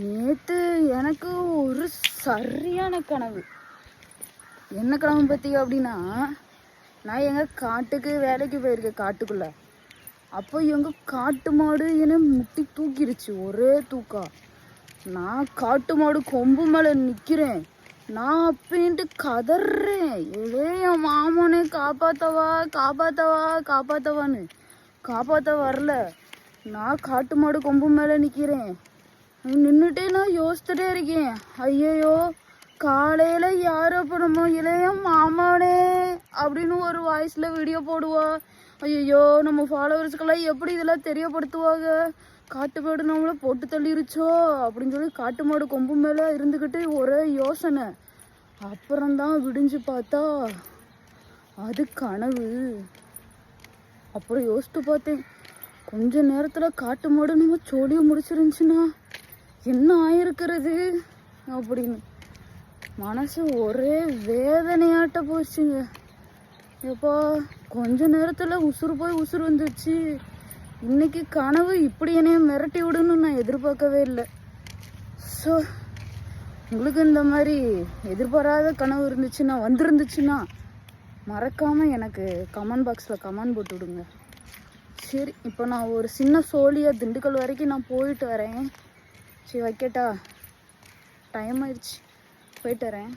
நேற்று எனக்கு ஒரு சரியான கனவு. என்ன கனவு பற்றி அப்படின்னா, நான் எங்கள் காட்டுக்கு வேலைக்கு போயிருக்கேன் காட்டுக்குள்ளே. அப்போ எங்கள் காட்டு மாடு என்னை முட்டி தூக்கிடுச்சு, ஒரே தூக்கா. நான் காட்டு மாடு கொம்பு மேலே நிற்கிறேன். நான் அப்படின்ட்டு கதறேன், ஏதே என் மாமனே காப்பாற்றவா காப்பாற்றவா காப்பாற்றவான்னு. காப்பாற்ற வரல. நான் காட்டு மாடு கொம்பு மேலே நிற்கிறேன். நின்றுட்டே நான் யோசிச்சுட்டே இருக்கேன், ஐயோ காலையில் யார் அப்போ நம்ம இளைய மாமானே அப்படின்னு ஒரு வாய்ஸில் வீடியோ போடுவா. ஐயோ நம்ம ஃபாலோவர்ஸ்க்கெல்லாம் எப்படி இதெல்லாம் தெரியப்படுத்துவாங்க, காட்டு மாடு நம்மளை போட்டு தள்ளிருச்சோ அப்படின்னு சொல்லி காட்டு மாடு கொம்பு மேலே இருந்துக்கிட்டு ஒரே யோசனை. அப்புறம்தான் விடிஞ்சு பார்த்தா அது கனவு. அப்புறம் யோசித்து பார்த்தேன், கொஞ்ச நேரத்தில் காட்டு மாடு நம்ம சோழியை முடிச்சிருந்துச்சுன்னா என்ன ஆயிருக்கிறது அப்படின்னு. மனசு ஒரே வேதனையாட்ட போச்சுங்க. எப்போ கொஞ்ச நேரத்தில் உசுறு போய் உசுறு வந்துச்சு. இன்னைக்கு கனவு இப்படி என்னைய மிரட்டி விடுன்னு நான் எதிர்பார்க்கவே இல்லை. ஸோ உங்களுக்கு இந்த மாதிரி எதிர்பாராத கனவு இருந்துச்சுன்னா வந்துருந்துச்சுன்னா மறக்காமல் எனக்கு கமெண்ட் பாக்ஸில் கமெண்ட் போட்டு விடுங்க. சரி, இப்போ நான் ஒரு சின்ன சோழியாக திண்டுக்கல் வரைக்கும் நான் போயிட்டு வரேன். சரி வைக்கட்டா, டைம் ஆயிடுச்சு, போயிட்டு வரேன்.